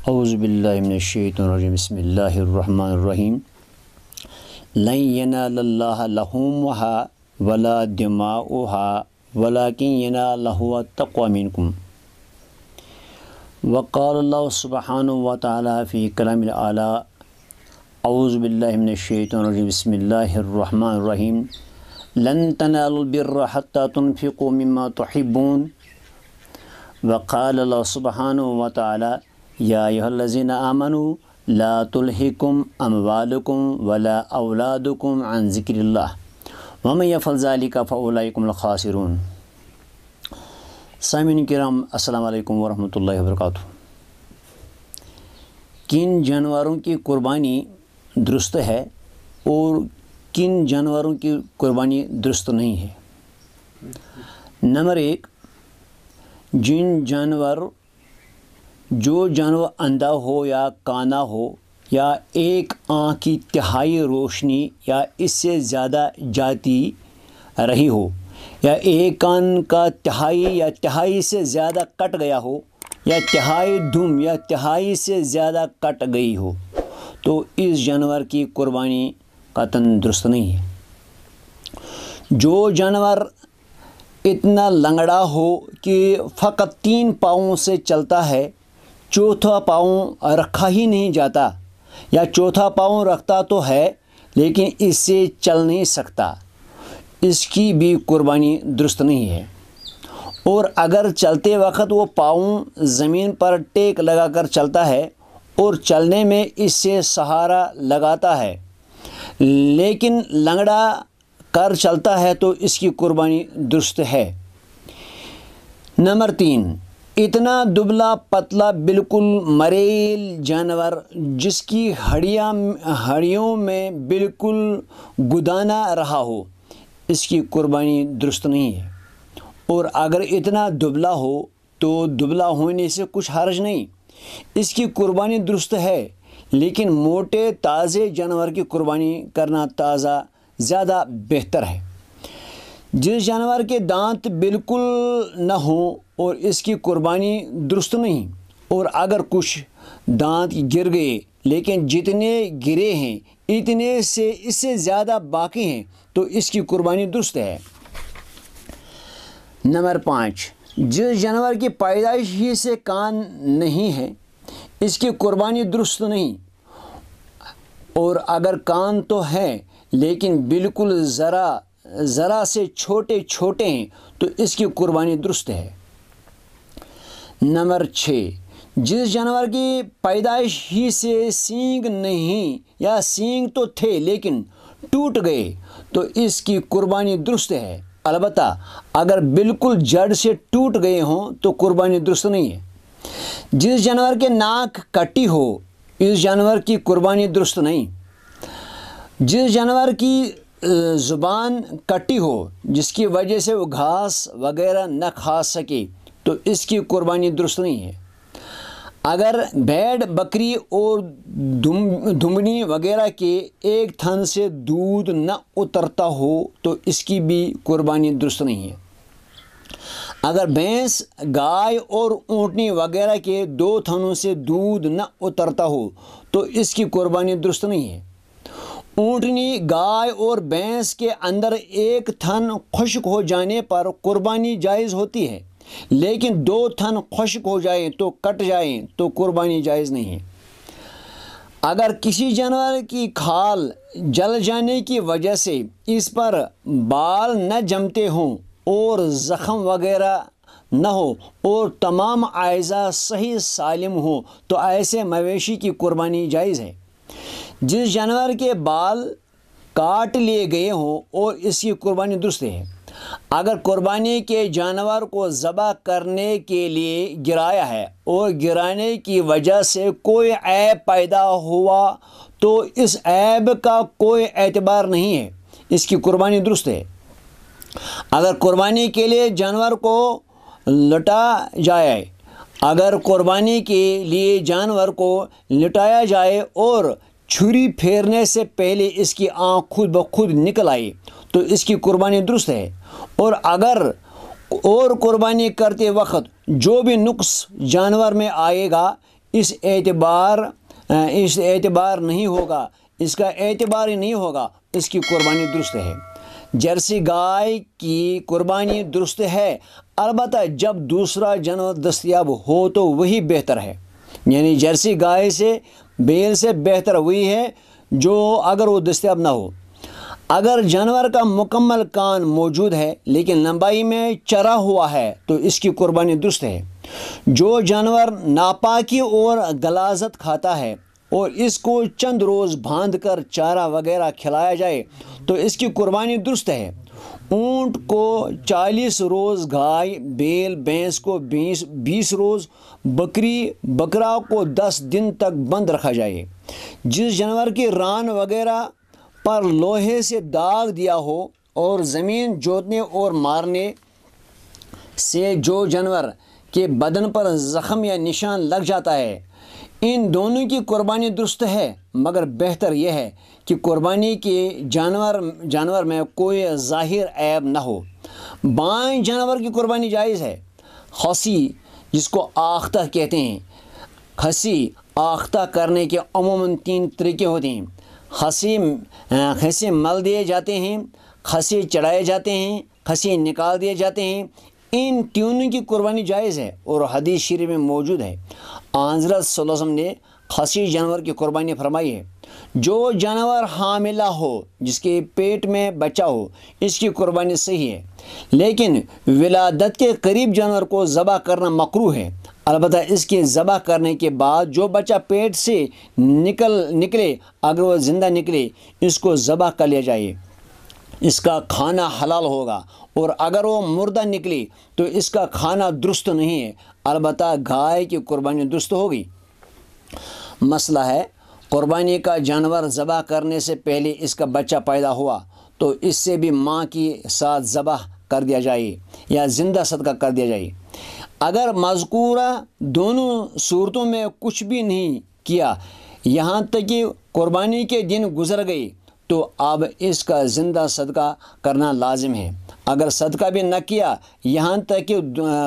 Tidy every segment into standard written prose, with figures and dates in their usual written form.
اعوذ باللہ من الشیطان الرجیم بسم اللہ الرحمن الرحیم لن ینال اللہ لحومها ولا دماؤها ولکن ینالہ التقوی منکم وقال اللہ سبحانہ وتعالی فی کلام الاعلی اعوذ باللہ من الشیطان الرجیم بسم اللہ الرحمن الرحیم لن تنالوا البر حتى تنفقوا مما تحبون وقال اللہ سبحانہ وتعالی یا ایھا الذین آمنوا لا تلہکم اموالکم ولا اولادکم عن ذکر اللہ ومن یفعل ذلک فاولئک هم الخاسرون۔ سامعین کرام السلام علیکم ورحمۃ اللہ وبرکاتہ۔ کن جانوروں کی قربانی درست ہے اور کن جانوروں کی قربانی درست نہیں ہے؟ نمبر 1، جو جانور اندھا ہو یا کانا ہو یا ایک آنکھ کی تہائی روشنی یا اس سے زیادہ جاتی رہی ہو یا ایک کان کا تہائی یا تہائی سے زیادہ کٹ گیا ہو یا تہائی دم یا تہائی سے زیادہ کٹ گئی ہو تو اس جانور کی قربانی قطعاً درست نہیں ہے۔ جو جانور اتنا لنگڑا ہو کہ فقط 3 پاؤں سے چلتا ہے، چوتھا پاؤں رکھا ہی نہیں جاتا یا چوتھا پاؤں رکھتا تو ہے لیکن اس سے چل نہیں سکتا، اس کی بھی قربانی درست نہیں ہے۔ اور اگر چلتے وقت وہ پاؤں زمین پر ٹیک لگا کر چلتا ہے اور چلنے میں اس سے سہارا لگاتا ہے لیکن لنگڑا کر چلتا ہے تو اس کی قربانی درست ہے۔ نمبر 3، اتنا دبلا پتلا بالکل مریل جانور جس کی ہڈیوں میں بالکل گدانا رہا ہو، اس کی قربانی درست نہیں ہے۔ اور اگر اتنا دبلا ہو تو دبلا ہونے سے کچھ حرج نہیں، اس کی قربانی درست ہے، لیکن موٹے تازے جانور کی قربانی کرنا زیادہ بہتر ہے۔ جس جانور کے دانت بالکل نہ ہوں اور اس کی قربانی درست نہیں، اور اگر کچھ دانت گر گئے لیکن جتنے گرے ہیں اتنے سے اس سے زیادہ باقی ہیں تو اس کی قربانی درست ہے۔ نمبر 5، جس جانور کی پیدائش ہی سے کان نہیں ہے اس کی قربانی درست نہیں، اور اگر کان تو ہے لیکن بالکل ذرا سے چھوٹے ہیں تو اس کی قربانی درست ہے۔ نمبر 6، جس جانور کی پیدائش ہی سے سینگ نہیں یا سینگ تو تھے لیکن ٹوٹ گئے تو اس کی قربانی درست ہے، البتہ اگر بالکل جڑ سے ٹوٹ گئے ہوں تو قربانی درست نہیں ہے۔ جس جانور کے ناک کٹی ہو اس جانور کی قربانی درست نہیں۔ جس جانور کی زبان کٹی ہو جس کی وجہ سے وہ گھاس وغیرہ نہ کھا سکے تو اس کی قربانی درست نہیں ہے۔ اگر بھیڑ بکری اور دمبنی وغیرہ کے ایک تھن سے دودھ نہ اترتا ہو تو اس کی بھی قربانی درست نہیں ہے۔ اگر بھینس گائے اور اونٹنی وغیرہ کے 2 تھنوں سے دودھ نہ اترتا ہو تو اس کی قربانی درست نہیں ہے۔ اونٹنی گائے اور بھینس کے اندر ایک تھن خشک ہو جانے پر قربانی جائز ہوتی ہے، لیکن 2 تھن خشک ہو جائیں تو کٹ جائیں تو قربانی جائز نہیں ہے۔ اگر کسی جانور کی کھال جل جانے کی وجہ سے اس پر بال نہ جمتے ہوں اور زخم وغیرہ نہ ہو اور تمام اعضاء صحیح سالم ہوں تو ایسے مویشی کی قربانی جائز ہے۔ جس جانور کے بال کاٹ لیے گئے ہوں اور اس کی قربانی درست ہے۔ اگر قربانی کے جانور کو ذبح کرنے کے لیے گرایا ہے اور گرانے کی وجہ سے کوئی عیب پیدا ہوا تو اس عیب کا کوئی اعتبار نہیں ہے، اس کی قربانی درست ہے۔ اگر قربانی کے لیے جانور کو لٹایا جائے اور چھری پھیرنے سے پہلے اس کی آنکھ خود بخود نکل آئی تو اس کی قربانی درست ہے۔ اور اگر قربانی کرتے وقت جو بھی نقص جانور میں آئے گا اس اعتبار نہیں ہوگا، اس کا اعتبار ہی نہیں ہوگا، اس کی قربانی درست ہے۔ جرسی گائے کی قربانی درست ہے، البتہ جب دوسرا جانور دستیاب ہو تو وہی بہتر ہے۔ یعنی جرسی گائے سے بیل سے بہتر وہی ہے جو اگر وہ دستیاب نہ ہو۔ اگر جانور کا مکمل کان موجود ہے لیکن لمبائی میں چرا ہوا ہے تو اس کی قربانی درست ہے۔ جو جانور ناپاکی اور غلاظت کھاتا ہے اور اس کو چند روز باندھ کر چارہ وغیرہ کھلایا جائے تو اس کی قربانی درست ہے۔ اونٹ کو 40 روز، گائے بیل بھینس کو 20 روز، بکرا کو 10 دن تک بند رکھا جائے۔ جس جانور کی ران وغیرہ پر لوہے سے داغ دیا ہو اور زمین جوتنے اور مارنے سے جو جانور کے بدن پر زخم یا نشان لگ جاتا ہے، ان دونوں کی قربانی درست ہے، مگر بہتر یہ ہے کہ قربانی کے جانور میں کوئی ظاہر عیب نہ ہو۔ بائیں جانور کی قربانی جائز ہے۔ خصی، جس کو آختہ کہتے ہیں، خصی آختہ کرنے کے عموماً 3 طریقے ہوتے ہیں۔ خصی مل دیے جاتے ہیں، خصی چڑھائے جاتے ہیں، خصی نکال دیے جاتے ہیں۔ ان تینوں کی قربانی جائز ہے اور حدیث شریف میں موجود ہے۔ حضرت صلی اللہ علیہ وسلم نے خصی جانور کی قربانی فرمائی ہے۔ جو جانور حاملہ ہو، جس کے پیٹ میں بچہ ہو، اس کی قربانی صحیح ہے، لیکن ولادت کے قریب جانور کو ذبح کرنا مکروہ ہے۔ البتہ اس کے ذبح کرنے کے بعد جو بچہ پیٹ سے نکلے، اگر وہ زندہ نکلے، اس کو ذبح کر لیا جائے، اس کا کھانا حلال ہوگا، اور اگر وہ مردہ نکلی تو اس کا کھانا درست نہیں ہے، البتہ گائے کی قربانی درست ہوگی۔ مسئلہ ہے، قربانی کا جانور ذبح کرنے سے پہلے اس کا بچہ پیدا ہوا تو اس سے بھی ماں کے ساتھ ذبح کر دیا جائے یا زندہ صدقہ کر دیا جائے۔ اگر مذکورہ دونوں صورتوں میں کچھ بھی نہیں کیا، یہاں تک کہ قربانی کے دن گزر گئے، تو اب اس کا زندہ صدقہ کرنا لازم ہے۔ اگر صدقہ بھی نہ کیا، یہاں تک کہ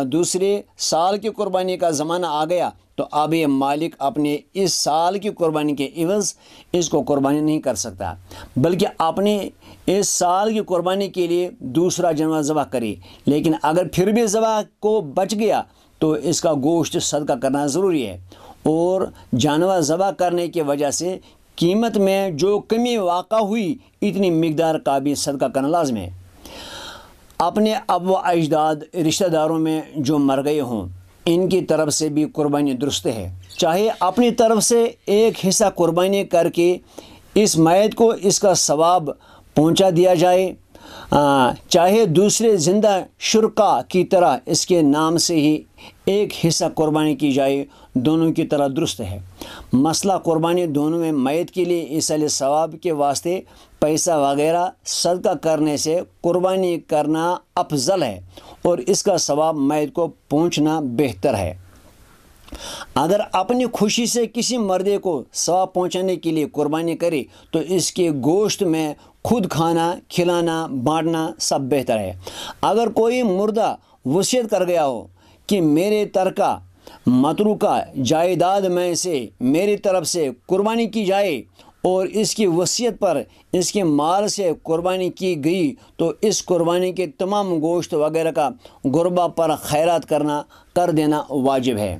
دوسرے سال کی قربانی کا زمانہ آ گیا، تو اب یہ مالک اپنے اس سال کی قربانی کے عوض اس کو قربانی نہیں کر سکتا، بلکہ اپنے اس سال کی قربانی کے لیے دوسرا جانور ذبح کرے۔ لیکن اگر پھر بھی ذبح کو بچ گیا تو اس کا گوشت صدقہ کرنا ضروری ہے، اور جانور ذبح کرنے کی وجہ سے قیمت میں جو کمی واقع ہوئی، اتنی مقدار کا بھی صدقہ کرنا لازم ہے۔ اپنے اب و اجداد، رشتہ داروں میں جو مر گئے ہوں، ان کی طرف سے بھی قربانی درست ہے۔ چاہے اپنی طرف سے ایک حصہ قربانی کر کے اس میت کو اس کا ثواب پہنچا دیا جائے، چاہے دوسرے زندہ شرکا کی طرح اس کے نام سے ہی ایک حصہ قربانی کی جائے، دونوں کی طرح درست ہے۔ مسئلہ قربانی دونوں میں میت کے لیے ایصال ثواب کے واسطے پیسہ وغیرہ صدقہ کرنے سے قربانی کرنا افضل ہے، اور اس کا ثواب میت کو پہنچنا بہتر ہے۔ اگر اپنی خوشی سے کسی مردے کو ثواب پہنچانے کے لیے قربانی کرے تو اس کے گوشت میں خود کھانا، کھلانا، بانٹنا سب بہتر ہے۔ اگر کوئی مردہ وصیت کر گیا ہو کہ میرے ترکہ متروکہ جائیداد میں سے میری طرف سے قربانی کی جائے، اور اس کی وصیت پر اس کے مال سے قربانی کی گئی، تو اس قربانی کے تمام گوشت وغیرہ کا غربا پر خیرات کر دینا واجب ہے۔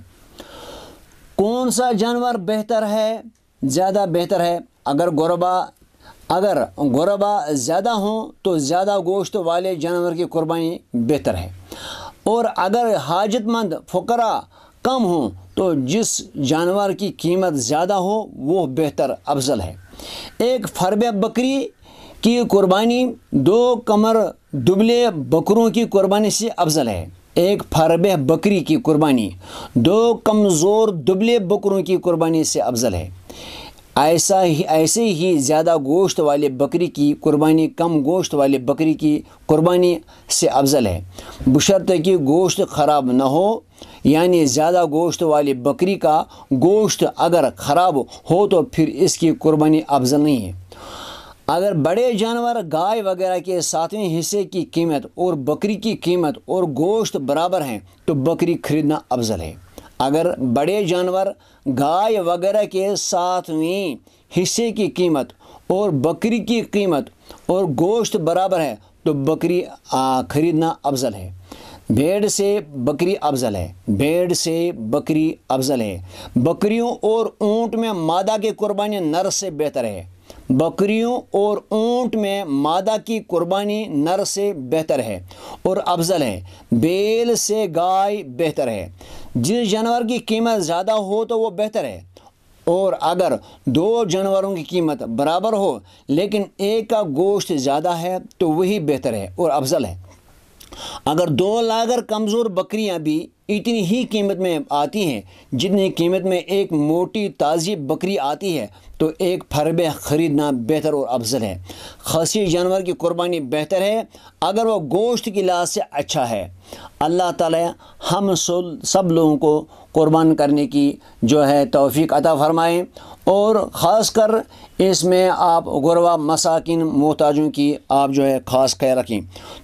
کون سا جانور بہتر ہے، زیادہ بہتر ہے؟ اگر غربا زیادہ ہوں تو زیادہ گوشت والے جانور کی قربانی بہتر ہے، اور اگر حاجت مند فقراء کم ہوں تو جس جانور کی قیمت زیادہ ہو وہ بہتر افضل ہے۔ ایک فربہ بکری کی قربانی 2 کمر دبلے بکروں کی قربانی سے افضل ہے۔ ایک فربہ بکری کی قربانی 2 کمزور دبلے بکروں کی قربانی سے افضل ہے۔ ایسے ہی زیادہ گوشت والے بکری کی قربانی کم گوشت والے بکری کی قربانی سے افضل ہے، بشرطے کہ گوشت خراب نہ ہو۔ یعنی زیادہ گوشت والی بکری کا گوشت اگر خراب ہو تو پھر اس کی قربانی افضل نہیں ہے۔ اگر بڑے جانور گائے وغیرہ کے 7ویں حصے کی قیمت اور بکری کی قیمت اور گوشت برابر ہیں تو بکری خریدنا افضل ہے۔ اگر بڑے جانور گائے وغیرہ کے 7ویں حصے کی قیمت اور بکری کی قیمت اور گوشت برابر ہے تو بکری خریدنا افضل ہے۔ بھیڑ سے بکری افضل ہے، بھیڑ سے بکری افضل ہے۔ بکریوں اور اونٹ میں مادہ کی قربانی نر سے بہتر ہے، بکریوں اور اونٹ میں مادہ کی قربانی نر سے بہتر ہے اور افضل ہے۔ بیل سے گائے بہتر ہے۔ جس جانور کی قیمت زیادہ ہو تو وہ بہتر ہے، اور اگر 2 جانوروں کی قیمت برابر ہو لیکن ایک کا گوشت زیادہ ہے تو وہی بہتر ہے اور افضل ہے۔ اگر 2 لاگر کمزور بکریاں بھی اتنی ہی قیمت میں آتی ہیں جتنی قیمت میں ایک موٹی تازی بکری آتی ہے تو ایک پھربے خریدنا بہتر اور افضل ہے۔ خصی جانور کی قربانی بہتر ہے اگر وہ گوشت کی لحاظ سے اچھا ہے۔ اللہ تعالی ہم سب لوگوں کو قربان کرنے کی توفیق عطا فرمائیں، اور خاص کر اس میں آپ غربا مساکین محتاجوں کی آپ خاص خیال رکھیں۔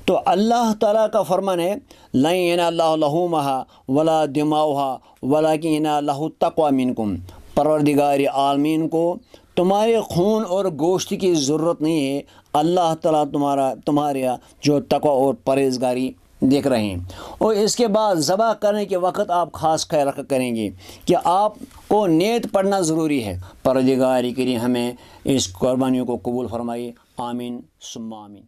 تو اللہ تعالیٰ کا فرمان ہے لَن يَنَالَ اللَّهُ لُحُومُهَا وَلَا دِمَاؤُهَا وَلَكِنْ يَنَالُهُ التَّقْوَىٰ مِنكُمْ۔ پروردگار عالمین کو تمہارے خون اور گوشت کی ضرورت نہیں ہے، اللہ تعالیٰ تمہارے تقوی اور پرہیزگاری دیکھ رہے ہیں۔ اور اس کے بعد ذبح کرنے کے وقت آپ خاص خیال رکھا کریں گے کہ آپ کو نیت پڑھنا ضروری ہے۔ پروردگار کریم ہمیں اس قربانیوں کو قبول فرمائے، آمین ثم آمین۔